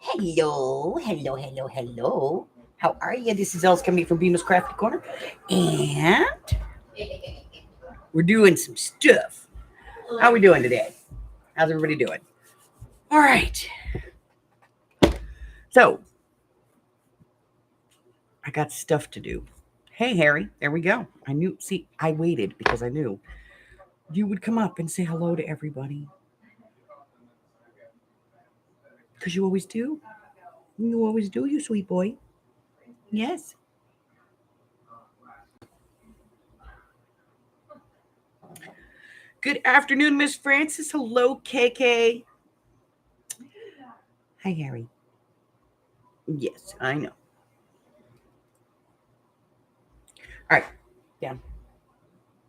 Hello, hello, hello, hello. How are you? This is Els coming from Beamer's Crafty Corner, and we're doing some stuff. How we doing today? How's everybody doing? All right. So I got stuff to do. Hey, Harry. There we go. I knew. See, I waited because I knew you would come up and say hello to everybody. Because you always do. You always do, you sweet boy. Yes. Good afternoon, Miss Francis. Hello, KK. Hi, Harry. Yes, I know. All right, down.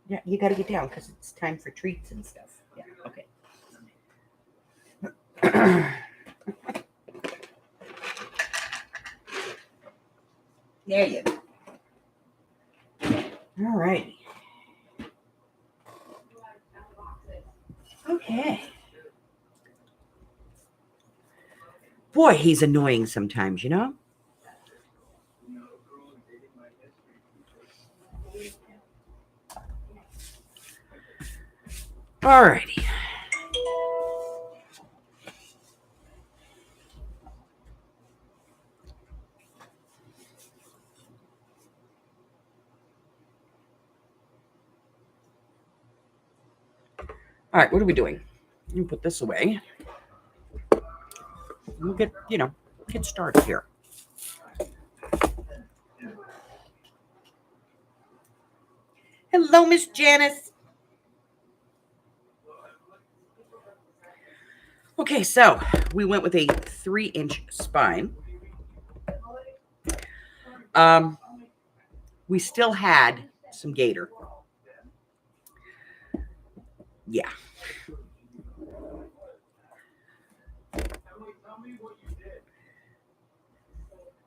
Yeah, you got to get down because it's time for treats and stuff. Yeah, okay. There you go. All right. Okay. Boy, he's annoying sometimes, you know? All righty. All right, what are we doing? Let me put this away. We'll get started here. Hello, Miss Janice. Okay, so we went with a 3-inch spine. We still had some gator. Yeah.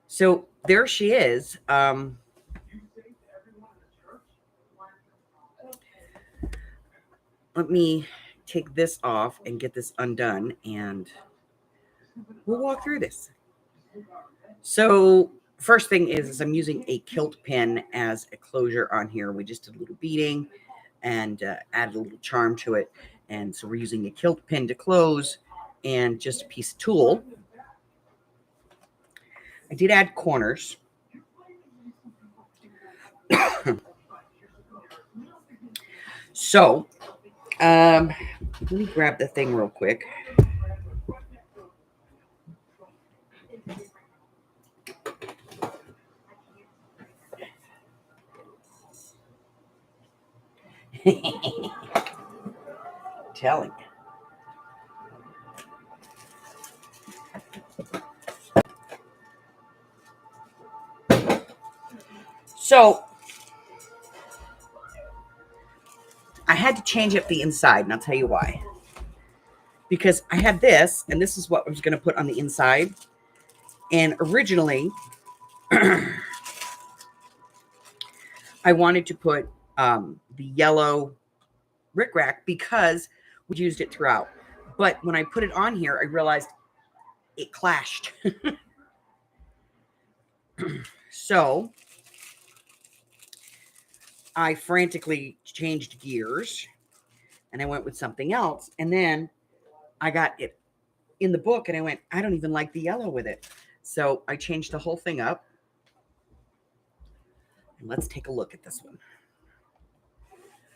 So there she is. Let me take this off and get this undone, and we'll walk through this. So first thing is I'm using a kilt pin as a closure on here. We just did a little beading and added a little charm to it. And so we're using a kilt pin to close and just a piece of tulle. I did add corners. So let me grab the thing real quick. Telling you. So I had to change up the inside, and I'll tell you why. Because I had this, and this is what I was going to put on the inside. And originally, I wanted to put the yellow rickrack because we used it throughout. But when I put it on here, I realized it clashed. So I frantically changed gears and I went with something else. And then I got it in the book and I went, I don't even like the yellow with it. So I changed the whole thing up. And let's take a look at this one.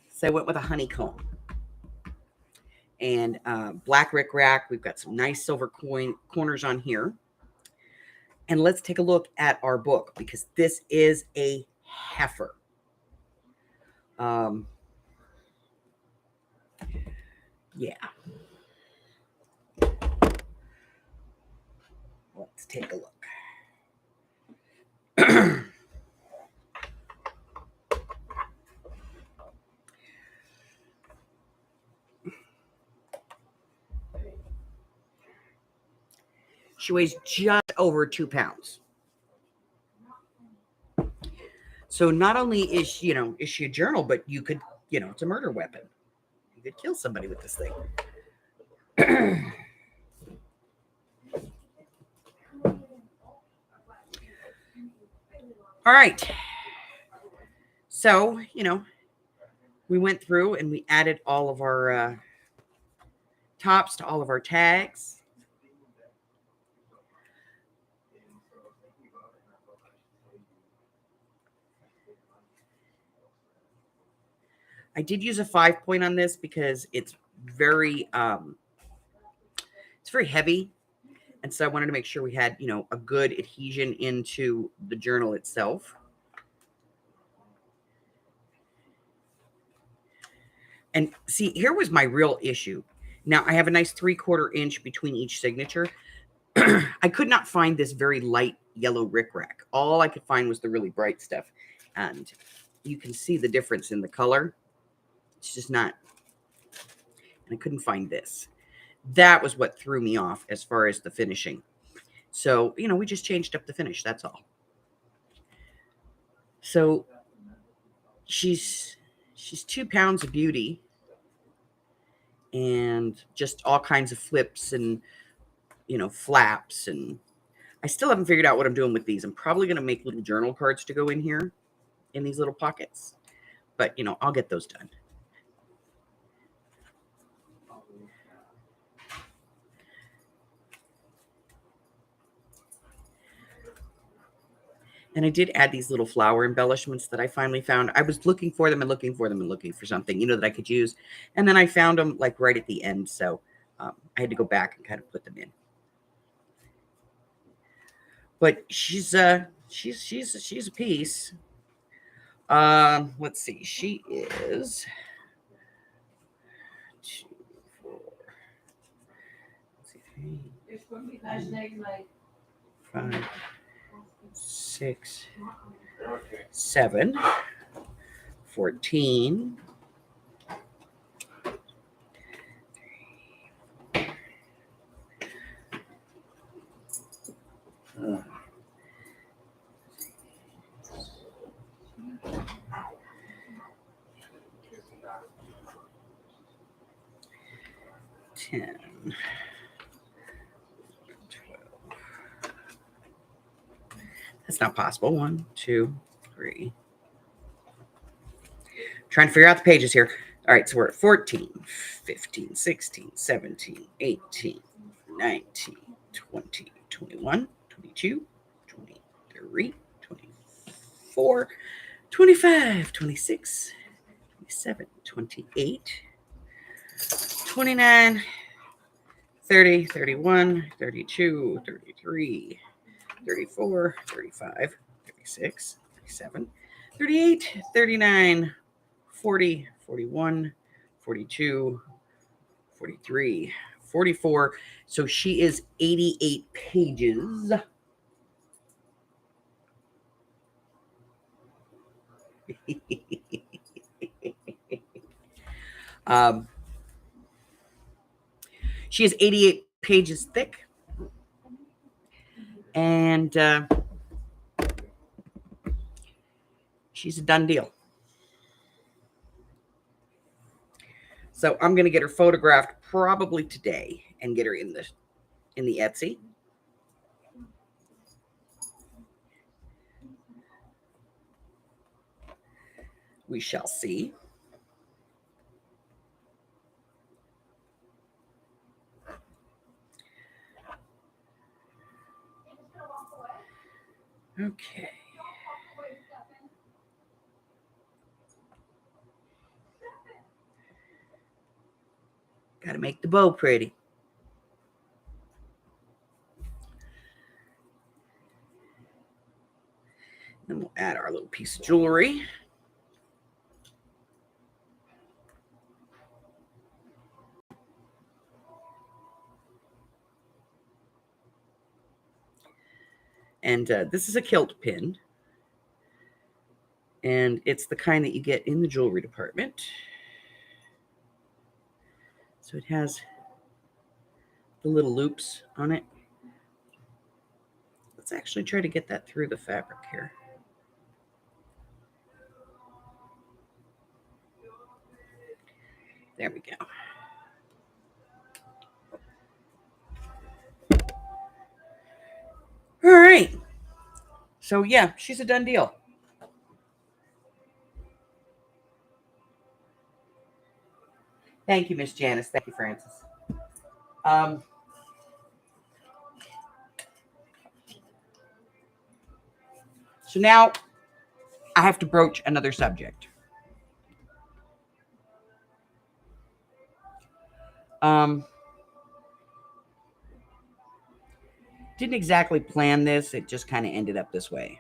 So I went with a honeycomb and black rickrack. We've got some nice silver corners on here. And let's take a look at our book because this is a heifer. Yeah. Let's take a look. She weighs just over 2 pounds. So not only is she, is she a journal, but you could, it's a murder weapon. You could kill somebody with this thing. All right. So, we went through and we added all of our tops to all of our tags. I did use a 5-point on this because it's very heavy. And so I wanted to make sure we had, a good adhesion into the journal itself. And see, here was my real issue. Now I have a nice 3/4 inch between each signature. I could not find this very light yellow rickrack. All I could find was the really bright stuff. And you can see the difference in the color. It's just not, and I couldn't find this. That was what threw me off as far as the finishing. So, we just changed up the finish. That's all. So she's 2 pounds of beauty and just all kinds of flips and, flaps. And I still haven't figured out what I'm doing with these. I'm probably going to make little journal cards to go in here in these little pockets, but I'll get those done. And I did add these little flower embellishments that I finally found. I was looking for them and looking for them and looking for something, that I could use. And then I found them like right at the end. So I had to go back and kind of put them in. But she's a piece. Let's see. She is 2, 4, 5, 6, 7, 14, 10, 12. That's not possible. 1, 2, 3. Trying to figure out the pages here. All right, so we're at 14, 15, 16, 17, 18, 19, 20, 21, 22, 23, 24, 25, 26, 27, 28, 29, 30, 31, 32, 33, 34, 35, 36, 37, 38, 39, 40, 41, 42, 43, 44. So she is 88 pages. She is 88 pages thick. And she's a done deal. So I'm going to get her photographed probably today and get her in the Etsy. We shall see. Okay. Got to make the bow pretty. Then we'll add our little piece of jewelry. And this is a kilt pin. And it's the kind that you get in the jewelry department. So it has the little loops on it. Let's actually try to get that through the fabric here. There we go. All right. So yeah, she's a done deal. Thank you, Miss Janice. Thank you, Francis. So now I have to broach another subject. Didn't exactly plan this. It just kind of ended up this way.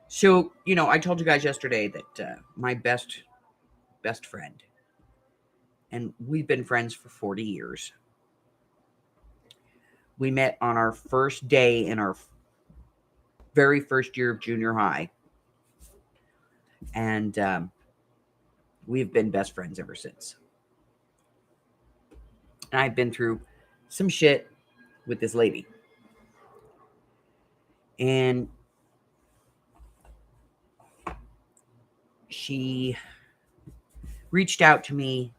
So, I told you guys yesterday that my best friend, and we've been friends for 40 years. We met on our first day in our very first year of junior high. And we've been best friends ever since. And I've been through some shit with this lady. And she reached out to me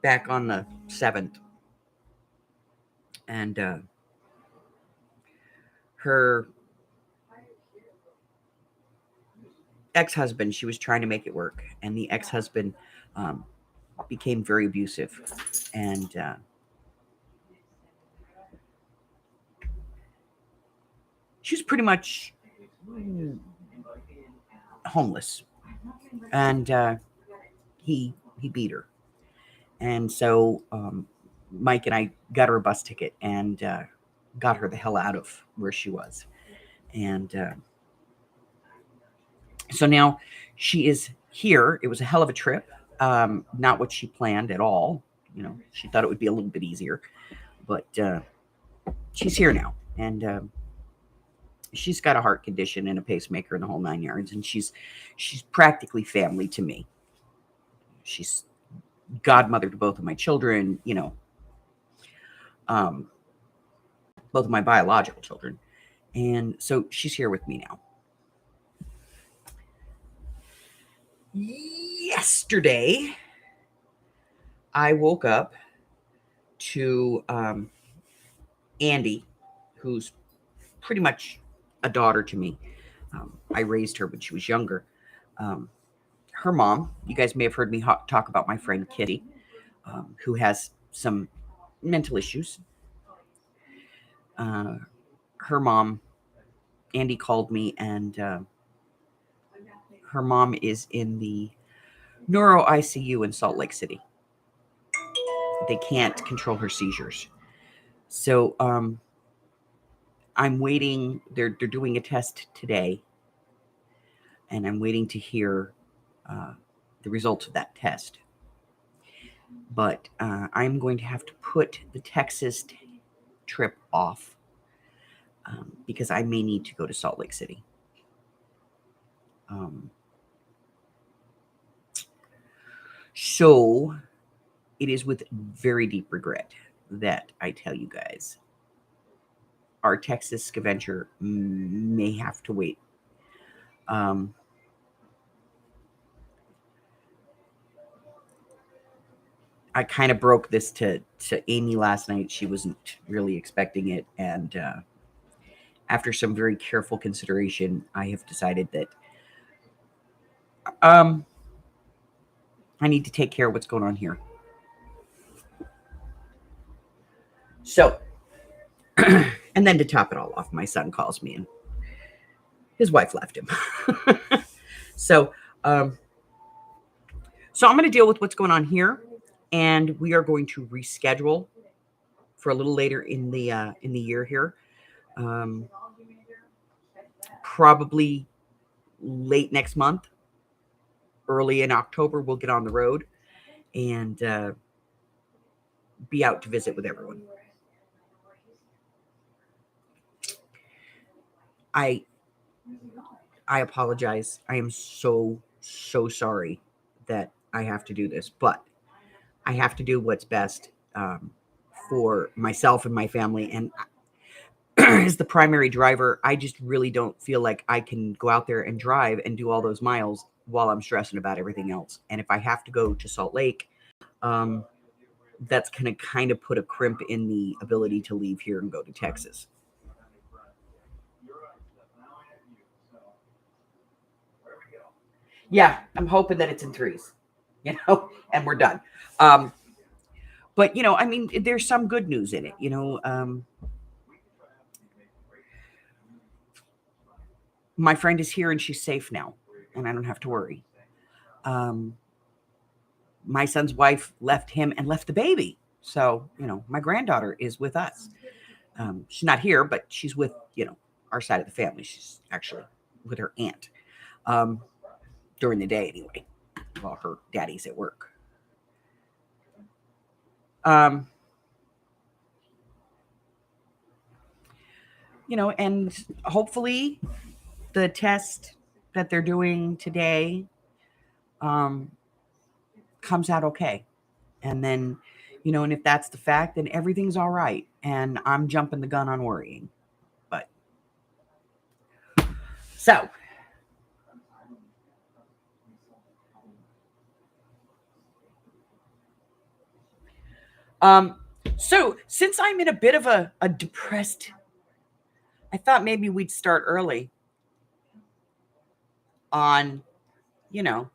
back on the 7th. And her ex-husband, she was trying to make it work. And the ex-husband became very abusive. And she was pretty much homeless. And he beat her. And so Mike and I got her a bus ticket and got her the hell out of where she was. And so now she is here. It was a hell of a trip. Not what she planned at all. She thought it would be a little bit easier. But she's here now. And she's got a heart condition and a pacemaker and the whole 9 yards. And she's practically family to me. She's godmother to both of my children, both of my biological children. And so she's here with me now. Yesterday, I woke up to Andy, who's pretty much a daughter to me. I raised her when she was younger. Her mom, you guys may have heard me talk about my friend Kitty, who has some mental issues. Her mom, Andy called me, and her mom is in the neuro ICU in Salt Lake City. They can't control her seizures. So I'm waiting. They're doing a test today, and I'm waiting to hear the results of that test. But I'm going to have to put the Texas trip off because I may need to go to Salt Lake City. So it is with very deep regret that I tell you guys our Texas adventure may have to wait. I kind of broke this to Amy last night. She wasn't really expecting it. And after some very careful consideration, I have decided that I need to take care of what's going on here. So, and then to top it all off, my son calls me and his wife left him. So I'm going to deal with what's going on here, and we are going to reschedule for a little later in the year here. Probably late next month, early in October, we'll get on the road and be out to visit with everyone. I apologize. I am so sorry that I have to do this, but I have to do what's best for myself and my family. And as the primary driver, I just really don't feel like I can go out there and drive and do all those miles while I'm stressing about everything else. And if I have to go to Salt Lake, that's going to kind of put a crimp in the ability to leave here and go to Texas. Yeah, I'm hoping that it's in threes, and we're done. But, I mean, there's some good news in it, my friend is here and she's safe now, and I don't have to worry. My son's wife left him and left the baby. So, my granddaughter is with us. She's not here, but she's with, our side of the family. She's actually with her aunt during the day anyway, while her daddy's at work. And hopefully the test that they're doing today comes out okay. And then, and if that's the fact, then everything's all right. And I'm jumping the gun on worrying. But so since I'm in a bit of a depressed, I thought maybe we'd start early on, the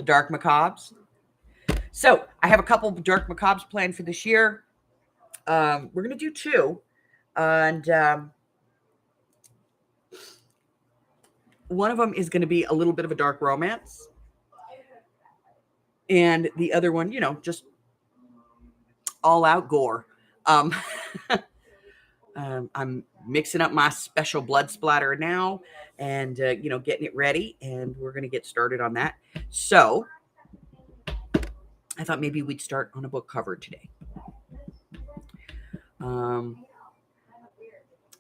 Dark Macabres. So I have a couple of Dark Macabres planned for this year. We're going to do 2. And one of them is going to be a little bit of a dark romance. And the other one, just all out gore. I'm mixing up my special blood splatter now and, getting it ready. And we're going to get started on that. So I thought maybe we'd start on a book cover today.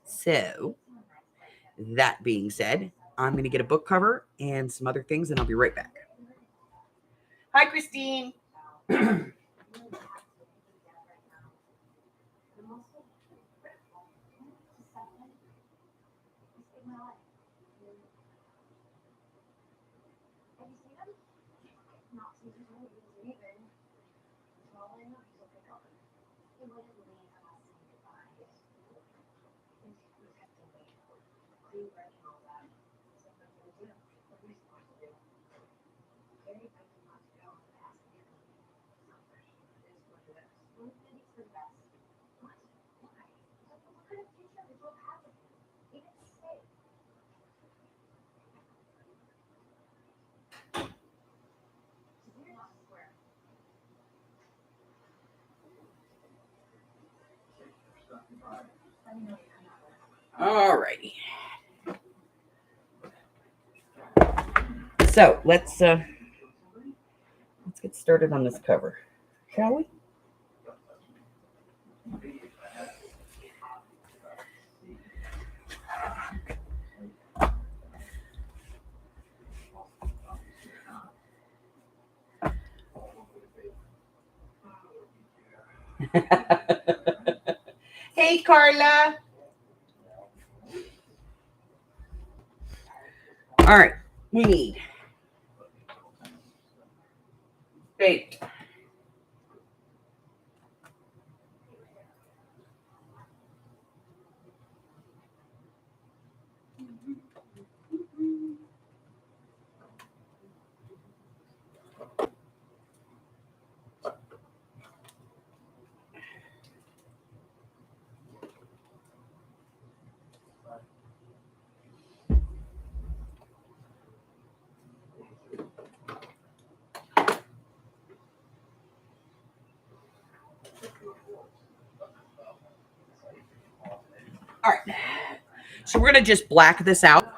So that being said, I'm going to get a book cover and some other things, and I'll be right back. Hi, Christine. All righty. So let's get started on this cover, shall we? Hey, Carla. All right, we need paint. All right, so we're going to just black this out.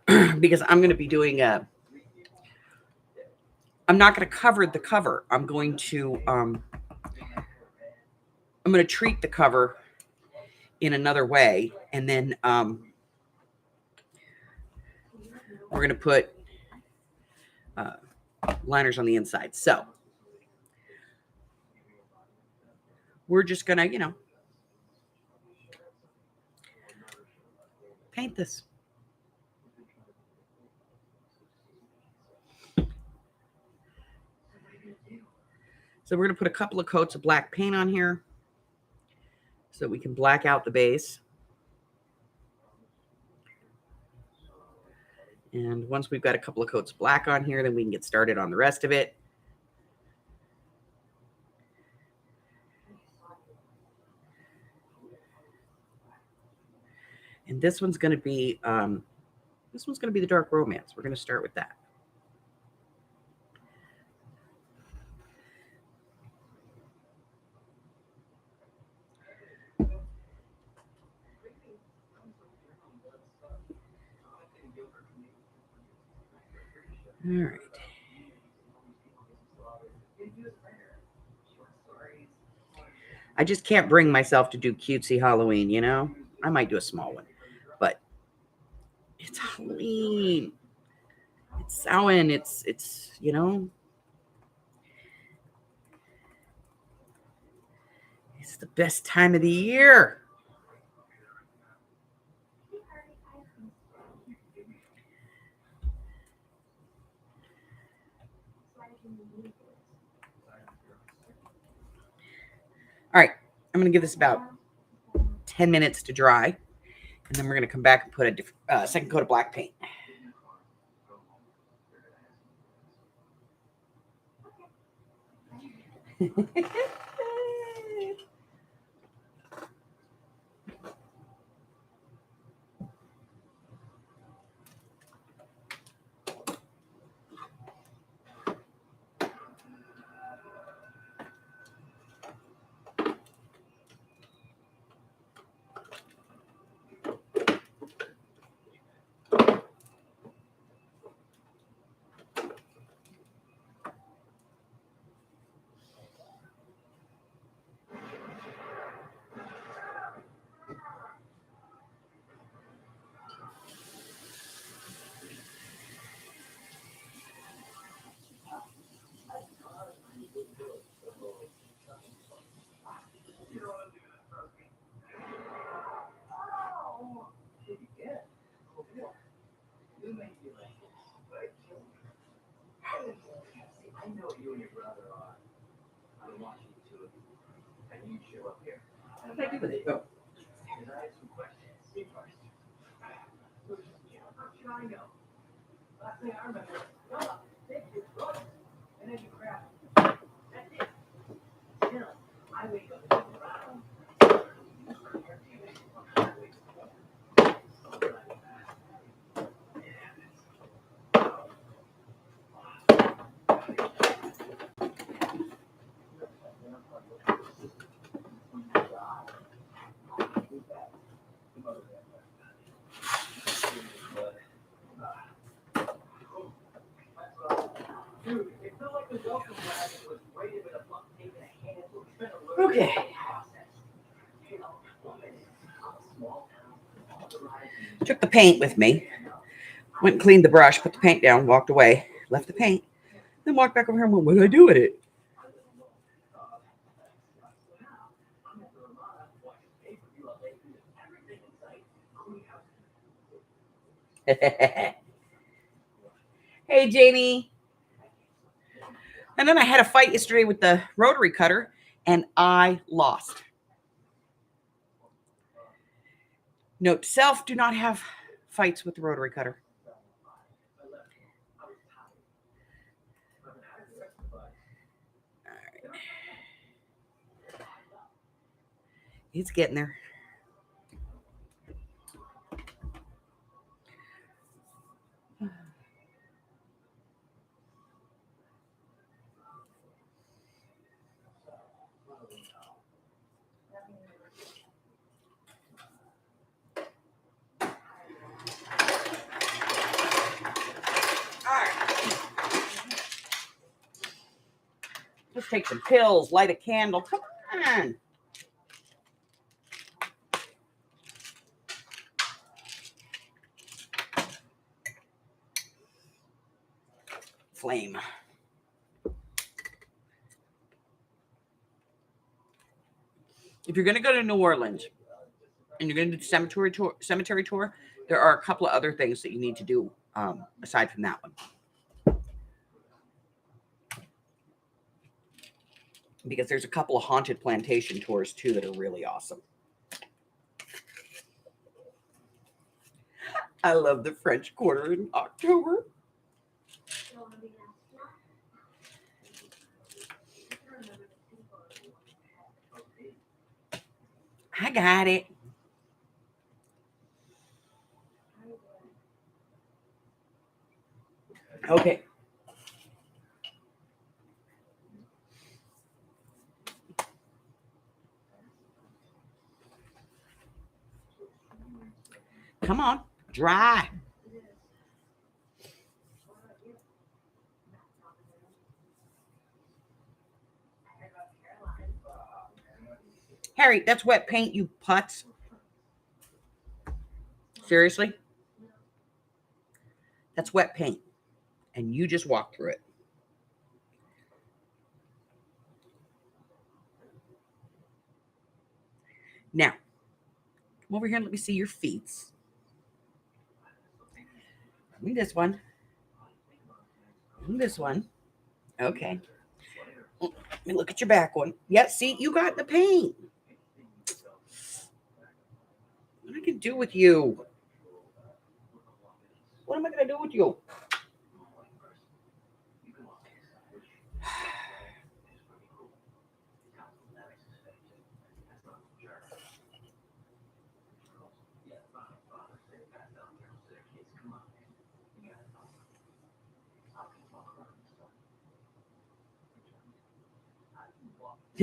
Because I'm going to be doing I'm not going to cover the cover. I'm going to treat the cover in another way, and then we're going to put liners on the inside. So we're just going to, paint this. So we're going to put a couple of coats of black paint on here so we can black out the base. And once we've got a couple of coats of black on here, then we can get started on the rest of it. And this one's going to be the dark romance. We're going to start with that. All right. I just can't bring myself to do cutesy Halloween, you know? I might do a small one, but it's Halloween. It's Samhain. It's, you know, it's the best time of the year. All right, I'm going to give this about 10 minutes to dry, and then we're going to come back and put a second coat of black paint. Okay. Took the paint with me. Went and cleaned the brush, put the paint down, walked away, left the paint, then walked back over here and went, what did I do with it? Hey, Jamie. And then I had a fight yesterday with the rotary cutter, and I lost. Note to self, do not have fights with the rotary cutter. All right. It's getting there. Let's take some pills, light a candle. Come on. Flame. If you're going to go to New Orleans, and you're going to do the cemetery tour, there are a couple of other things that you need to do aside from that one. Because there's a couple of haunted plantation tours too that are really awesome. I love the French Quarter in October. I got it. Okay. Come on, dry. Harry, that's wet paint, you putz. Seriously? That's wet paint. And you just walk through it. Now, come over here and let me see your feet. Give me this one. This one. Okay. Let me look at your back one. Yeah, see, you got the paint. What am I going to do with you? What am I going to do with you?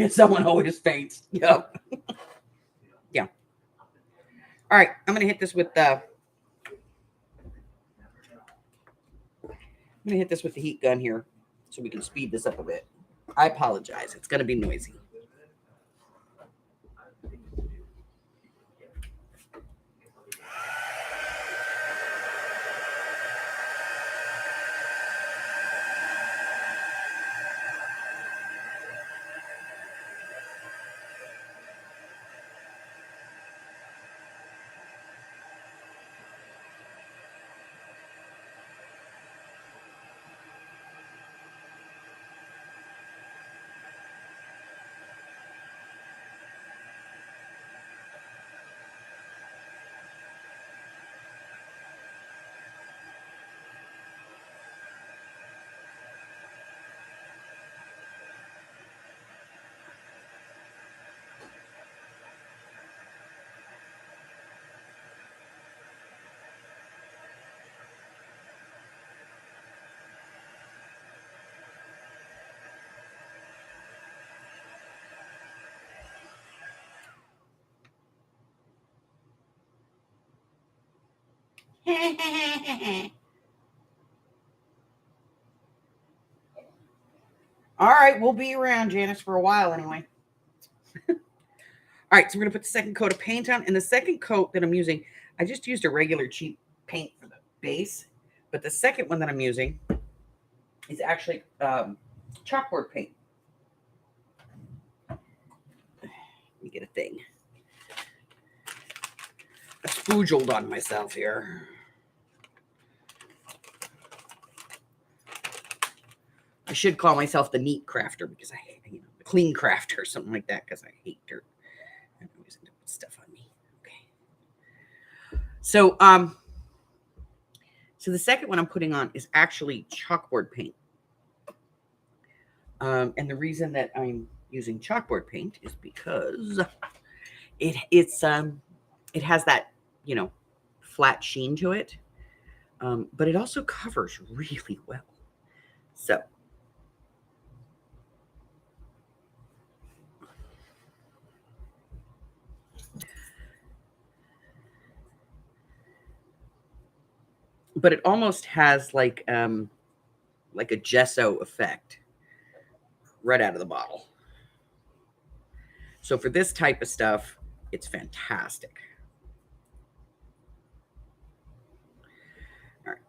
Someone always faints. Yep. Yeah. All right. I'm going to hit this with the... I'm going to hit this with the heat gun here so we can speed this up a bit. I apologize. It's going to be noisy. All right, we'll be around, Janice, for a while anyway. All right, so we're going to put the second coat of paint on. And the second coat that I'm using, I just used a regular cheap paint for the base. But the second one that I'm using is actually chalkboard paint. Let me get a thing. I spoogeled on myself here. I should call myself the neat crafter because I hate, the clean crafter or something like that because I hate dirt. I always end up with stuff on me. Okay. So the second one I'm putting on is actually chalkboard paint. And the reason that I'm using chalkboard paint is because it has that, flat sheen to it. But it also covers really well. So but it almost has like a gesso effect right out of the bottle. So for this type of stuff, it's fantastic. All right.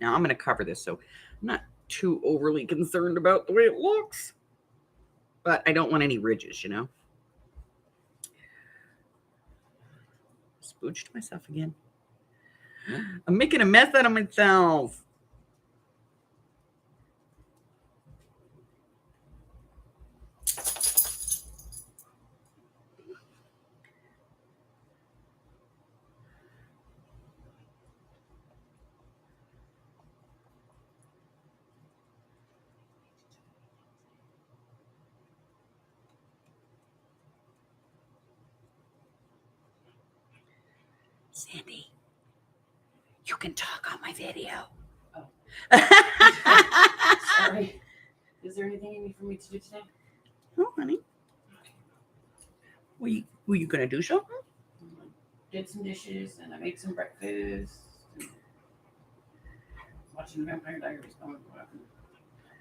Now I'm going to cover this, so I'm not too overly concerned about the way it looks. but I don't want any ridges, you know. Spooched myself again. I'm making a mess out of myself. Sandy, you can talk on my video. Oh. Sorry. Is there anything you need for me to do today? Oh, honey. Were you going to do something? Did some dishes and I made some breakfast. Watching Vampire Diaries going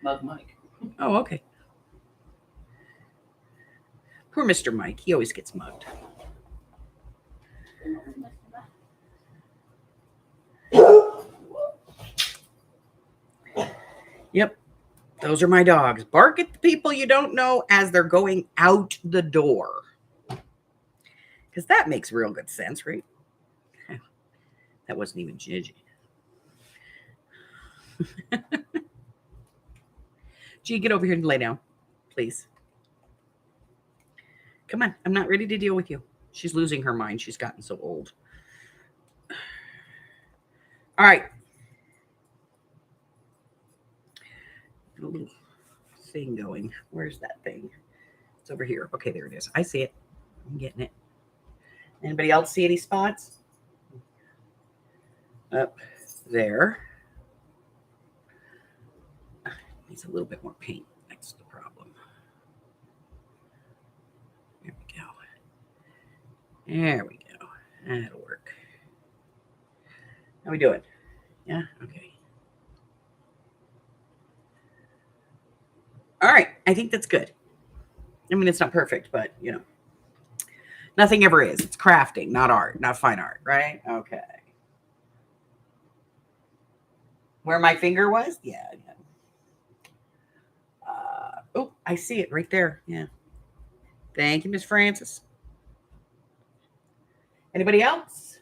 Mug Mike. Oh, okay. Poor Mr. Mike. He always gets mugged. Yep. Those are my dogs. Bark at the people you don't know as they're going out the door. Because that makes real good sense, right? That wasn't even Gigi. G, get over here and lay down, please. Come on. I'm not ready to deal with you. She's losing her mind. She's gotten so old. All right. A little thing going. Where's that thing? It's over here. Okay, there it is. I see it. I'm getting it. Anybody else see any spots? Up there. Needs a little bit more paint. That's the problem. There we go. There we go. That'll work. How we doing? Yeah? Okay. All right. I think that's good. I mean, it's not perfect, but, you know, nothing ever is. It's crafting, not art, not fine art, right? Okay. Where my finger was? Yeah. Oh, I see it right there. Yeah. Thank you, Miss Francis. Anybody else?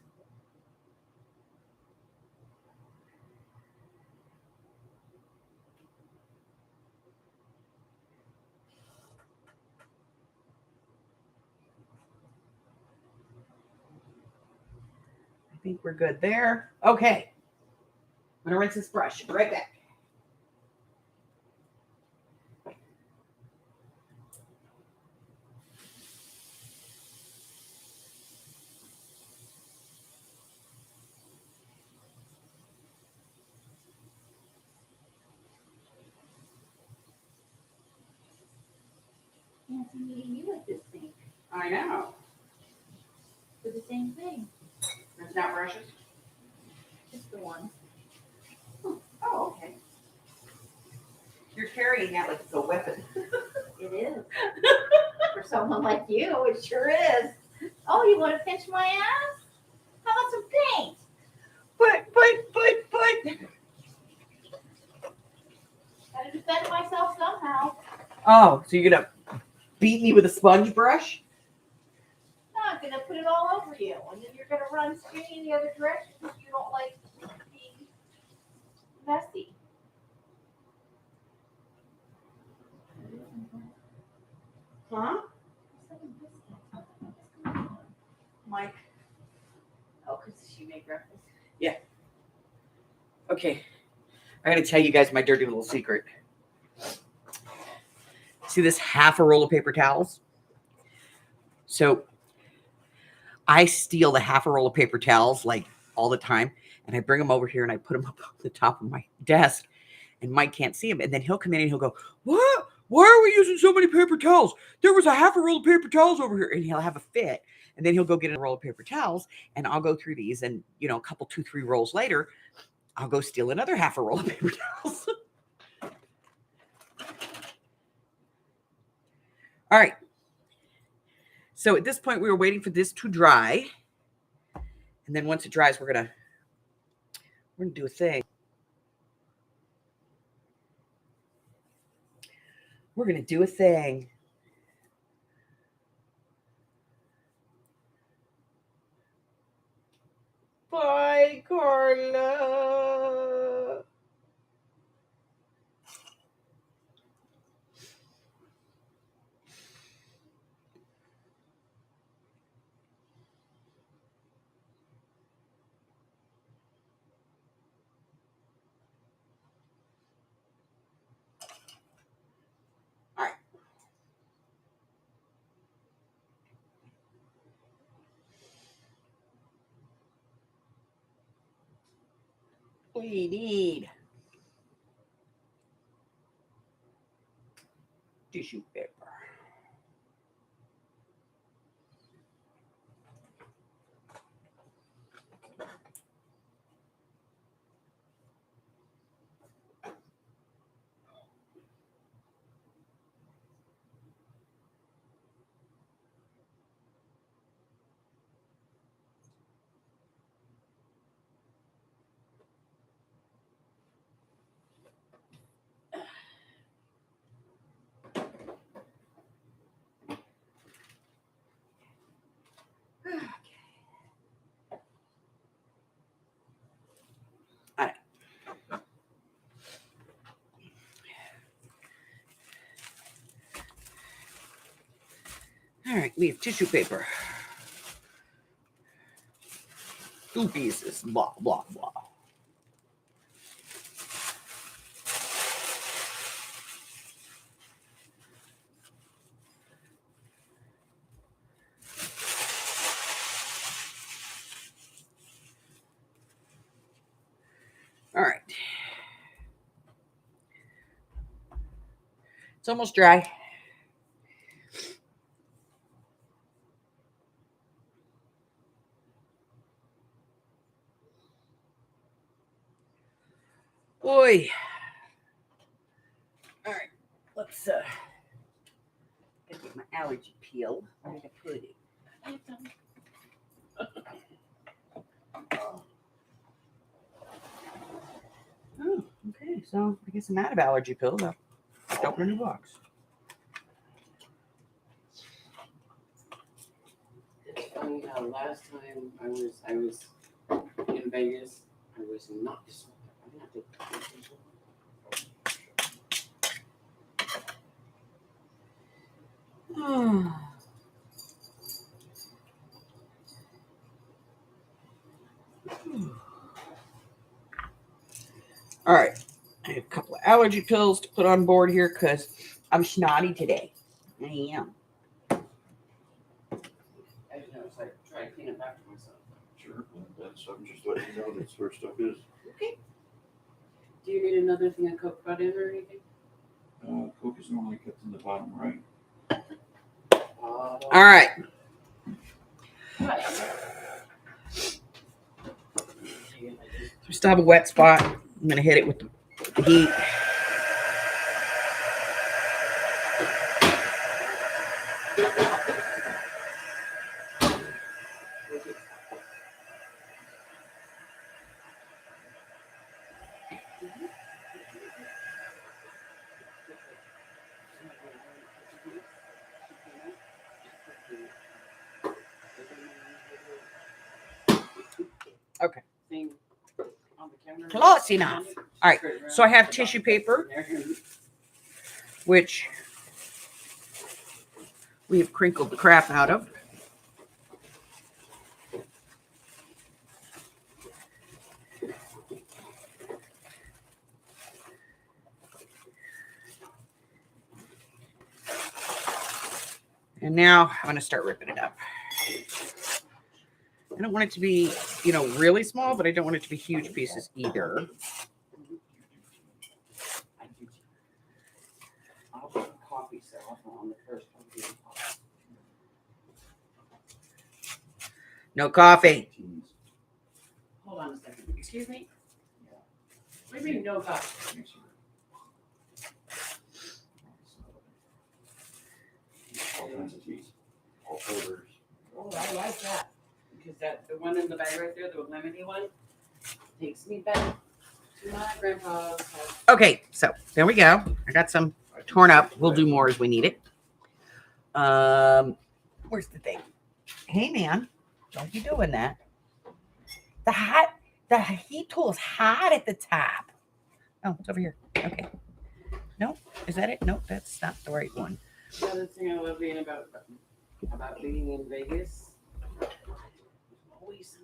I think we're good there. Okay. I'm going to rinse this brush. Be right back. Fancy meeting you at this thing. I know. For the same thing. It's not brushes? Just the one. Oh, okay. You're carrying that like it's a weapon. It is. For someone like you, it sure is. Oh, you want to pinch my ass? How about some paint? But. Gotta defend myself somehow. Oh, so you're going to beat me with a sponge brush? No, I'm gonna put it all over you, and then you're gonna run screaming in the other direction because you don't like being messy. Huh? Mike. Oh, because she made breakfast. Okay. I got to tell you guys my dirty little secret. See this half a roll of paper towels? So I steal the half a roll of paper towels like all the time, and I bring them over here and I put them up on the top of my desk, and Mike can't see them. And then he'll come in and he'll go, "What? Why are we using so many paper towels? There was a half a roll of paper towels over here." And he'll have a fit. And then he'll go get a roll of paper towels, and I'll go through these. And, you know, a couple, 2-3 rolls later, I'll go steal another half a roll of paper towels. All right. So at this point, we were waiting for this to dry. And then once it dries, we're gonna do a thing. We're gonna do a thing. Bye, Carla. All right. We need tissue paper. All right, we have tissue paper. 2 pieces, blah, blah, blah. All right. It's almost dry. Boy. All right, let's get my allergy peel. Where did I put it? Oh, okay. So I guess I'm out of allergy pills. I'll just open a new box. It's funny how last time I was in Vegas, I was not this one. I didn't have to. All right. I have a couple of allergy pills to put on board here because I'm snotty today. I am. I didn't know, so I tried to clean up after myself. Sure, that's, I'm just letting you know that's where stuff is. Okay. Do you need another thing of Coke brought in or anything? Coke is normally kept in the bottom right. All right. So we still have a wet spot. I'm going to hit it with the heat. Okay. Close enough. All right. So I have tissue paper, which we have crinkled the crap out of. And now I'm going to start ripping it up. I don't want it to be, really small, but I don't want it to be huge pieces either. I'll put a coffee cell on the first one. No coffee. Hold on a second. Excuse me? What do you mean no coffee? All kinds of teas, all flavors. Oh, I like that. Because the one in the bag right there, the lemony one, takes me back to my grandpa's house. Okay, so there we go. I got some torn up. We'll do more as we need it. Where's the thing? Hey, man, don't be doing that. The heat tool is hot at the top. Oh, it's over here. Okay. No, is that it? No, that's not the right one. The other thing I love being about being in Vegas. Always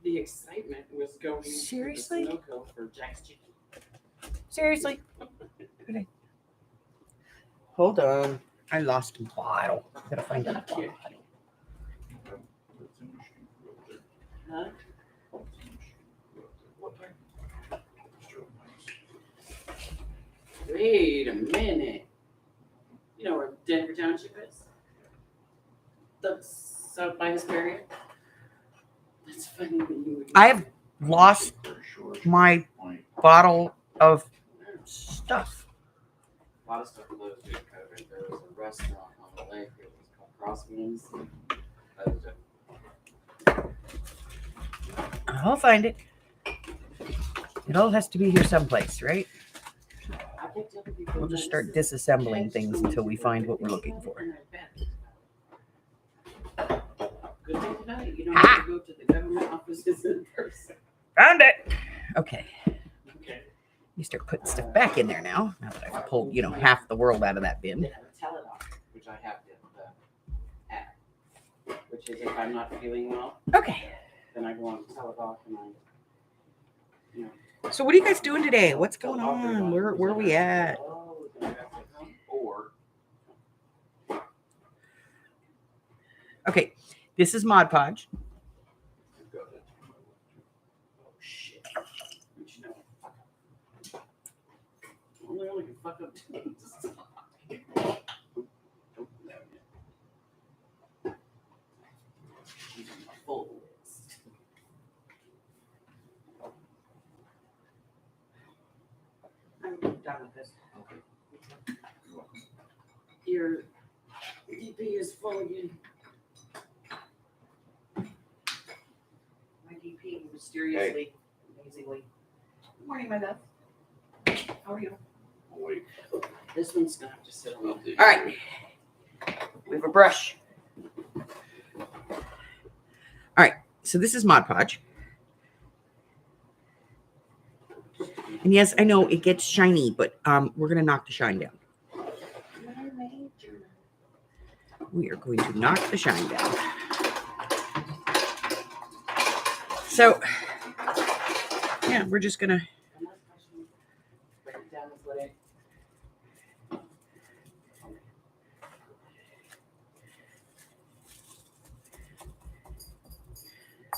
the excitement was going Seriously? to the Sunoco for Jack's Chicken. Seriously? Hold on. I lost a bottle. Gotta find a bottle. Huh? Wait a minute. You know where Denver Township is? That's out by Hesperia. That's funny that you would. I have lost my bottle of stuff. A lot of stuff in those during COVID. There was a restaurant on the lake. It was called Crosswinds. That was it. I'll find it. It all has to be here someplace, right? I picked up people We'll just that start said, disassembling things until we find what we're looking for. Good thing about it, you don't have to go to the government offices in person. Found it. Okay. Okay. You start putting stuff back in there now. Now that I've pulled, half the world out of that They bin. have a teledoc, which I have the app, which is if I'm not feeling well, Okay. then I go on teledoc and So what are you guys doing today? What's going on? Where are we at? Or Okay. This is Mod Podge. oh shit. But fuck up. Only can fuck up two. Full list. I'm done with this. Your DP is full again. My DP mysteriously, amazingly. Good morning, my love. How are you? Wait. This one's gonna have to sit on. All right. We have a brush. All right. So this is Mod Podge. And yes, I know it gets shiny, but we're going to knock the shine down. We are going to knock the shine down. So, yeah, we're just going to.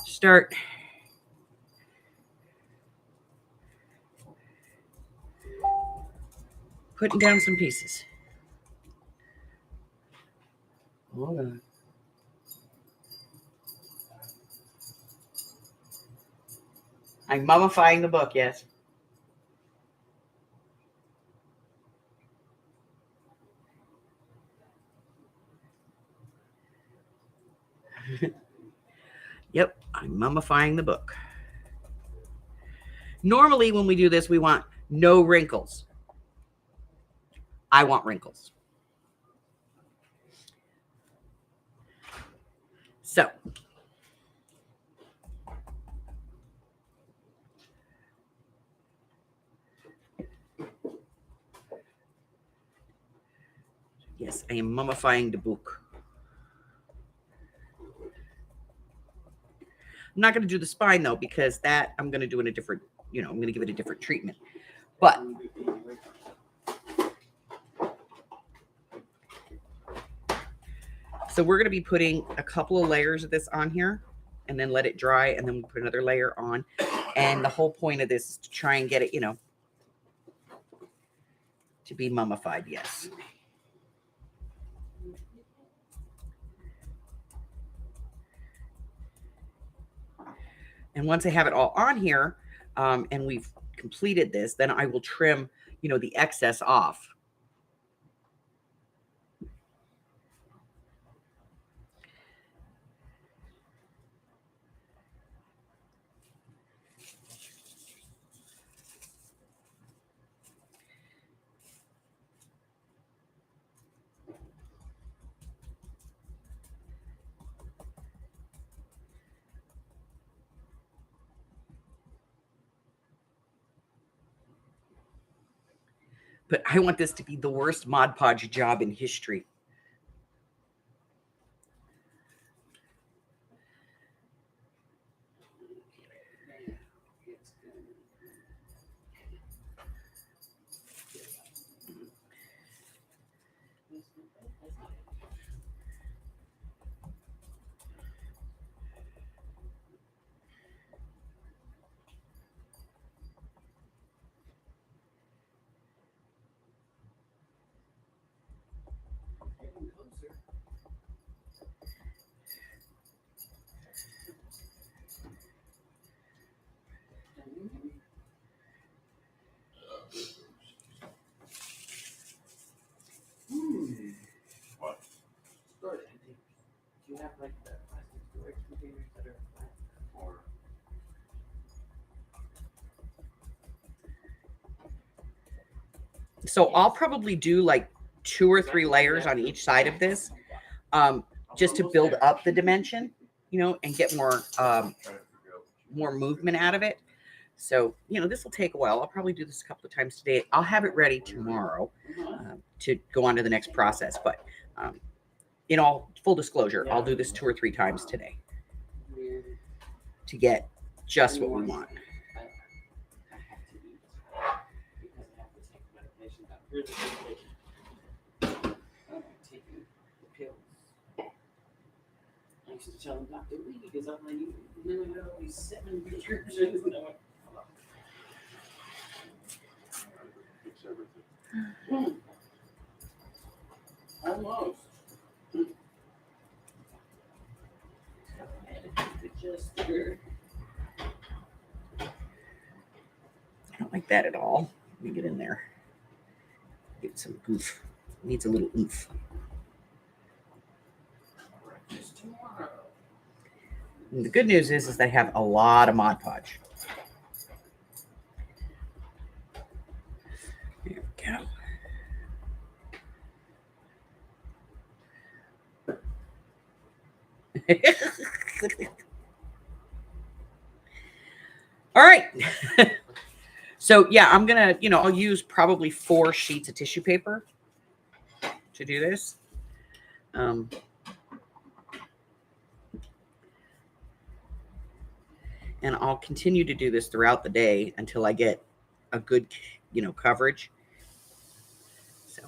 Start putting down some pieces. Hold on. I'm mummifying the book, yes. Yep, I'm mummifying the book. Normally, when we do this, we want no wrinkles. I want wrinkles. So, yes, I am mummifying the book. I'm not going to do the spine, though, because that I'm going to do in a different, I'm going to give it a different treatment. But so we're going to be putting a couple of layers of this on here and then let it dry, and then we'll put another layer on. And the whole point of this is to try and get it, to be mummified, yes. And once I have it all on here, and we've completed this, then I will trim, the excess off. but I want this to be the worst Mod Podge job in history. What? Storage containers. Do you have like the plastic storage containers that are flat? Or So I'll probably do like 2 or 3 layers on each side of this, just to build up the dimension, and get more more movement out of it. So, this will take a while. I'll probably do this a couple of times today. I'll have it ready tomorrow to go on to the next process. But in all full disclosure, I'll do this 2 or 3 times today to get just what we want. I have to eat because I have to take medication. I'm really taking the pills. I used to tell them not to eat because I'm like, you know, these 7 prescriptions. And I went, fix everything. almost. Just I don't like that at all. Let me get in there. Give it some oomph. It needs a little oomph. breakfast tomorrow. And the good news is they have a lot of Mod Podge. There we go. All right. So yeah, I'm gonna, I'll use probably 4 sheets of tissue paper to do this. And I'll continue to do this throughout the day until I get a good, coverage. So.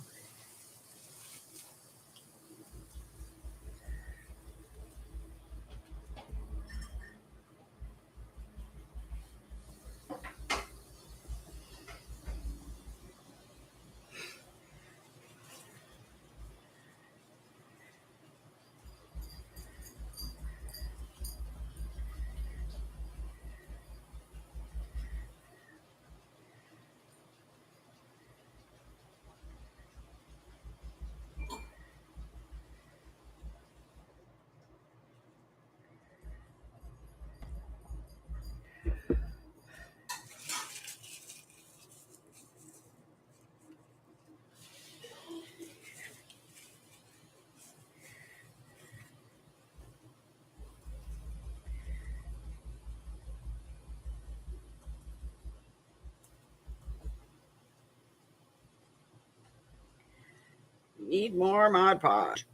Need more Mod Podge.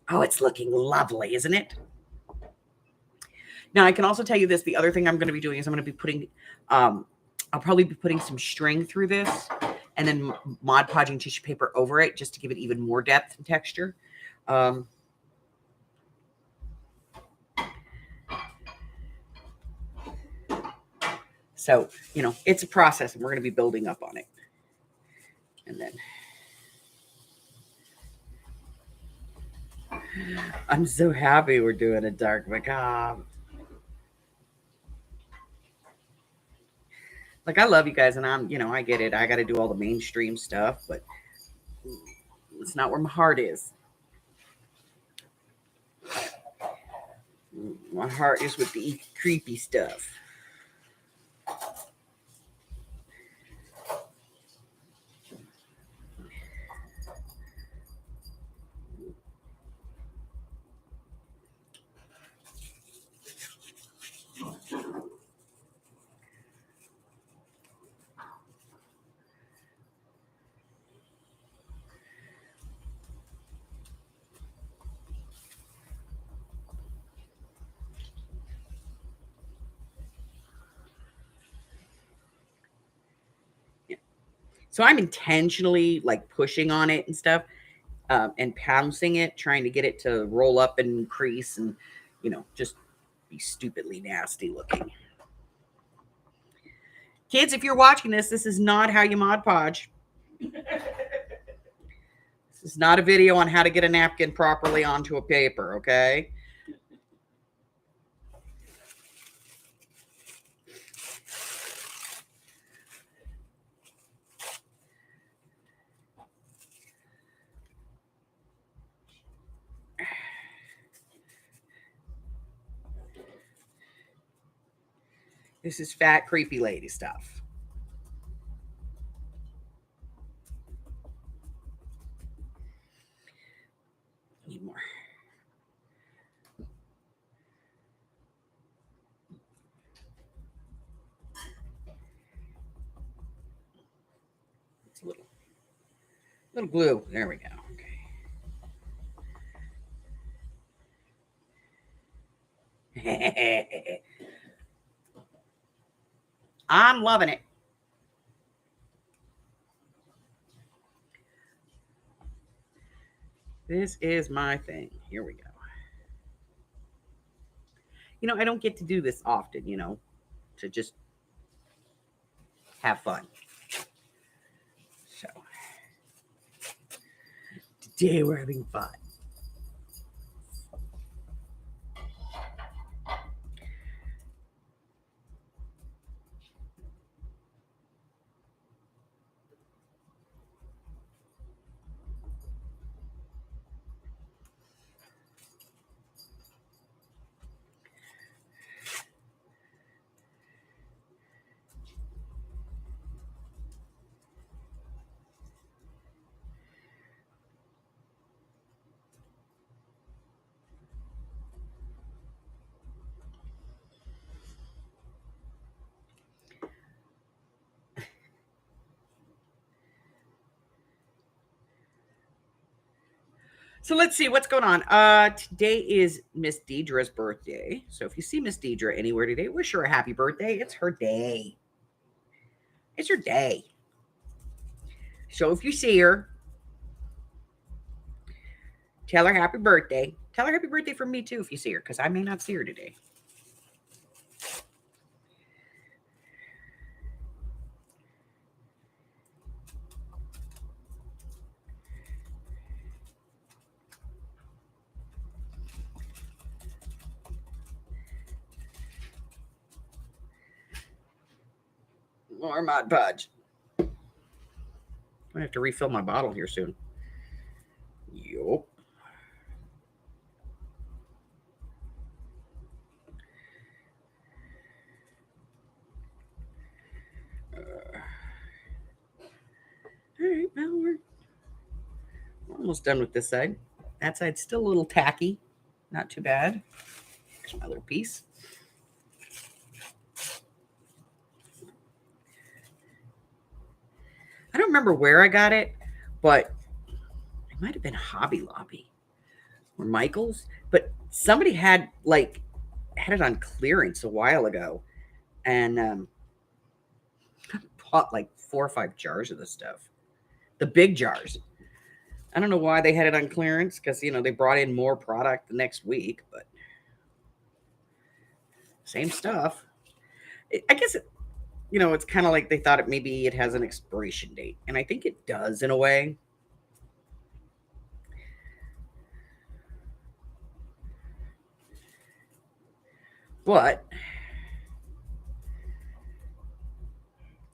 Oh, it's looking lovely, isn't it? Now, I can also tell you this. The other thing I'm going to be doing is I'm going to be putting, I'll probably be putting some string through this and then Mod Podging tissue paper over it just to give it even more depth and texture. So, it's a process and we're going to be building up on it. And then I'm so happy we're doing a dark macabre. Like, I love you guys and I'm, I get it. I got to do all the mainstream stuff, but it's not where my heart is. My heart is with the creepy stuff. So I'm intentionally like pushing on it and stuff, and pouncing it, trying to get it to roll up and crease and, you know, just be stupidly nasty looking. Kids, if you're watching this, this is not how you Mod Podge. This is not a video on how to get a napkin properly onto a paper, okay? This is fat, creepy lady stuff. Need more. It's a little glue. There we go. Okay. I'm loving it. This is my thing. Here we go. You know, I don't get to do this often, you know, to just have fun. So, today we're having fun. So let's see what's going on. Today is Miss Deidre's birthday. So if you see Miss Deidre anywhere today, wish her a happy birthday. It's her day. It's her day. So if you see her, tell her happy birthday. Tell her happy birthday from me too if you see her, because I may not see her today. More Mod Podge. I'm gonna have to refill my bottle here soon. Yup. All right, well, we're almost done with this side. That side's still a little tacky. Not too bad. Here's my little piece. I don't remember where I got it, but it might have been Hobby Lobby or Michael's. But somebody had it on clearance a while ago, and I bought like 4 or 5 jars of this stuff, the big jars. I don't know why they had it on clearance, because you know they brought in more product the next week, but same stuff. I guess you know, it's kind of like they thought maybe it has an expiration date. And I think it does in a way. But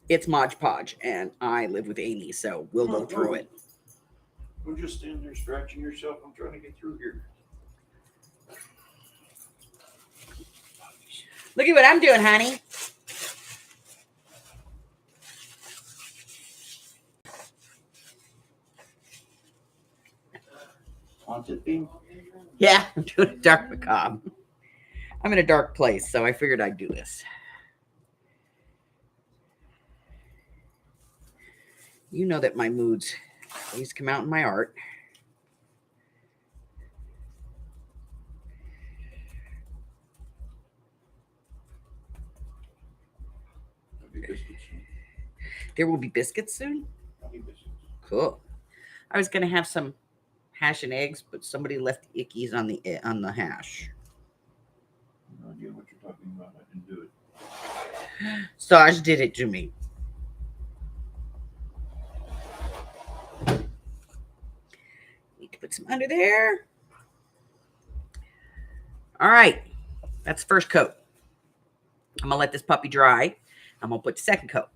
it's Mod Podge, and I live with Amy, so we'll go through it. Don't just stand there scratching yourself. I'm trying to get through here. Look at what I'm doing, honey. Haunted theme? Yeah, I'm doing a dark macabre. I'm in a dark place, so I figured I'd do this. You know that my moods always come out in my art. There will be biscuits soon. Cool. I was gonna have some hash and eggs, but somebody left ickies on the hash. No idea what you're talking about. I didn't do it. Saj did it to me. Need to put some under there. All right, that's the first coat. I'm gonna let this puppy dry. I'm gonna put the second coat.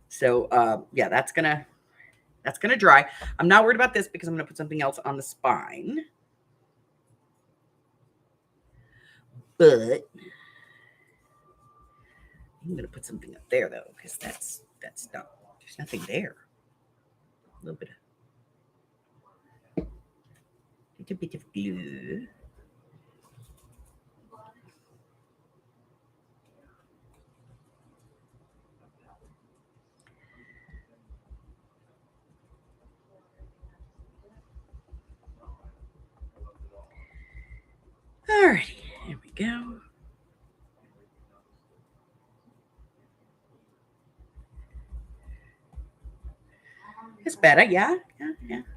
So yeah, that's gonna dry. I'm not worried about this because I'm gonna put something else on the spine. But I'm gonna put something up there though, because that's not, there's nothing there. A little bit of glue. Alrighty, there we go. It's better, yeah.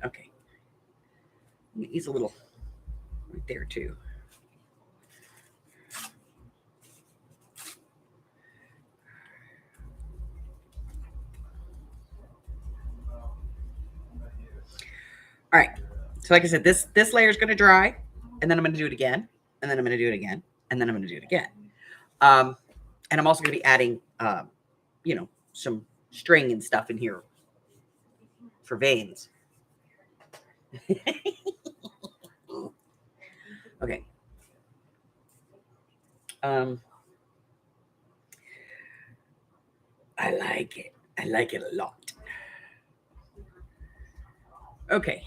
Okay. He's a little right there too. All right. So like I said, this layer is going to dry, and then I'm going to do it again, and then I'm going to do it again, and then I'm going to do it again. And I'm also going to be adding, some string and stuff in here for veins. Okay. I like it. I like it a lot. Okay.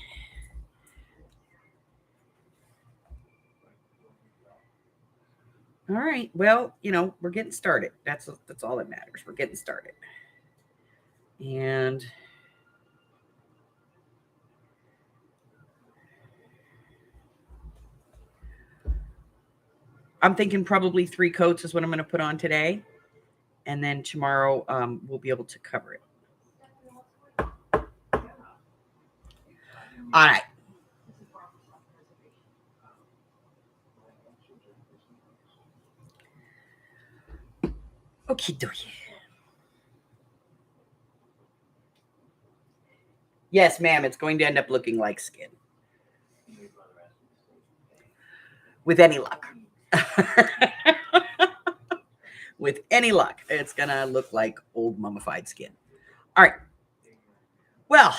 All right. Well, we're getting started. That's all that matters. We're getting started. And I'm thinking probably 3 coats is what I'm going to put on today. And then tomorrow we'll be able to cover it. All right. Okie dokie. Yes, ma'am. It's going to end up looking like skin. With any luck. With any luck, it's going to look like old mummified skin. All right. Well,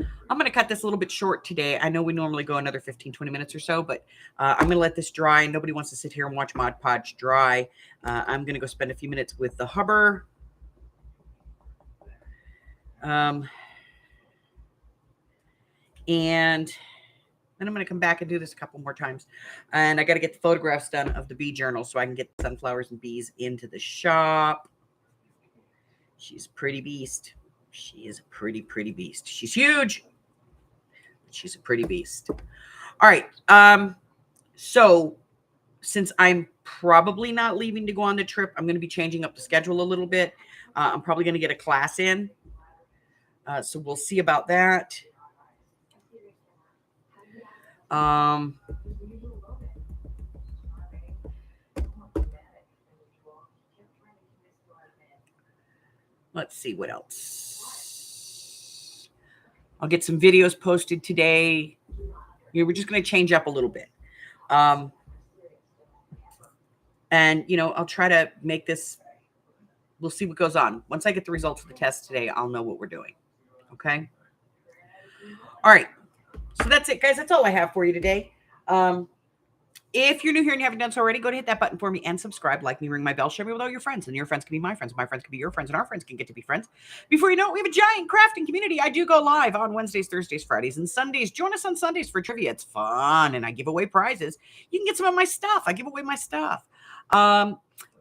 I'm going to cut this a little bit short today. I know we normally go another 15, 20 minutes or so, but I'm going to let this dry. Nobody wants to sit here and watch Mod Podge dry. I'm going to go spend a few minutes with the hubber. And then I'm going to come back and do this a couple more times. And I got to get the photographs done of the bee journal so I can get sunflowers and bees into the shop. She's a pretty beast. She is a pretty, pretty beast. She's huge. She's a pretty beast. All right. So since I'm probably not leaving to go on the trip, I'm going to be changing up the schedule a little bit. I'm probably going to get a class in. So we'll see about that. Let's see what else. I'll get some videos posted today. We're just going to change up a little bit. And, I'll try to make this. We'll see what goes on. Once I get the results of the test today, I'll know what we're doing. Okay. All right. So that's it, guys. That's all I have for you today. If you're new here and you haven't done so already, go to hit that button for me and subscribe, like me, ring my bell, share me with all your friends, and your friends can be my friends. My friends can be your friends, and our friends can get to be friends. Before you know it, we have a giant crafting community. I do go live on Wednesdays, Thursdays, Fridays, and Sundays. Join us on Sundays for trivia. It's fun, and I give away prizes. You can get some of my stuff. I give away my stuff.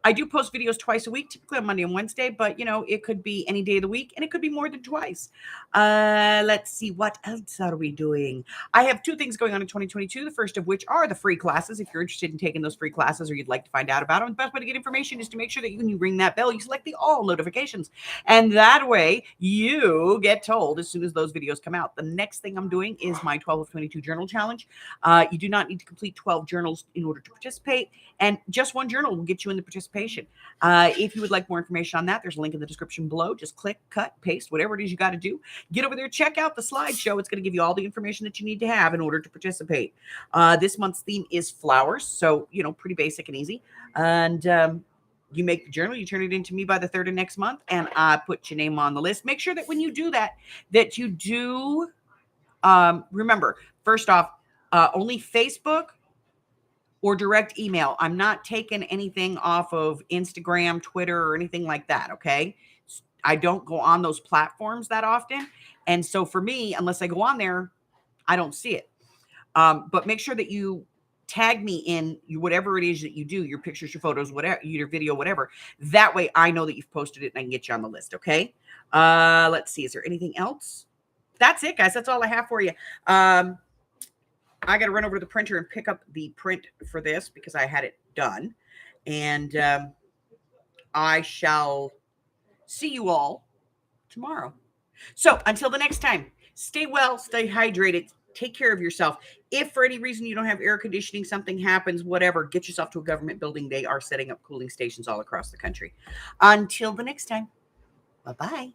I do post videos twice a week, typically on Monday and Wednesday, but it could be any day of the week and it could be more than twice. Let's see, what else are we doing? I have 2 things going on in 2022. The first of which are the free classes. If you're interested in taking those free classes or you'd like to find out about them, the best way to get information is to make sure that when you ring that bell, you select the all notifications. And that way you get told as soon as those videos come out. The next thing I'm doing is my 12 of 22 journal challenge. You do not need to complete 12 journals in order to participate, and just 1 journal will get you in the participation. If you would like more information on that, there's a link in the description below. Just click, cut, paste, whatever it is you got to do. Get over there, check out the slideshow. It's going to give you all the information that you need to have in order to participate. This month's theme is flowers, so pretty basic and easy. And you make the journal, you turn it into me by the 3rd of next month, and I put your name on the list. Make sure that when you do that, that you do remember, first off, only Facebook or direct email. I'm not taking anything off of Instagram, Twitter, or anything like that, okay? I don't go on those platforms that often. And so for me, unless I go on there, I don't see it. But make sure that you tag me in whatever it is that you do, your pictures, your photos, whatever, your video, whatever. That way I know that you've posted it and I can get you on the list, okay? Let's see. Is there anything else? That's it, guys. That's all I have for you. I got to run over to the printer and pick up the print for this because I had it done. And I shall see you all tomorrow. So until the next time, stay well, stay hydrated, take care of yourself. If for any reason you don't have air conditioning, something happens, whatever, get yourself to a government building. They are setting up cooling stations all across the country. Until the next time, bye-bye.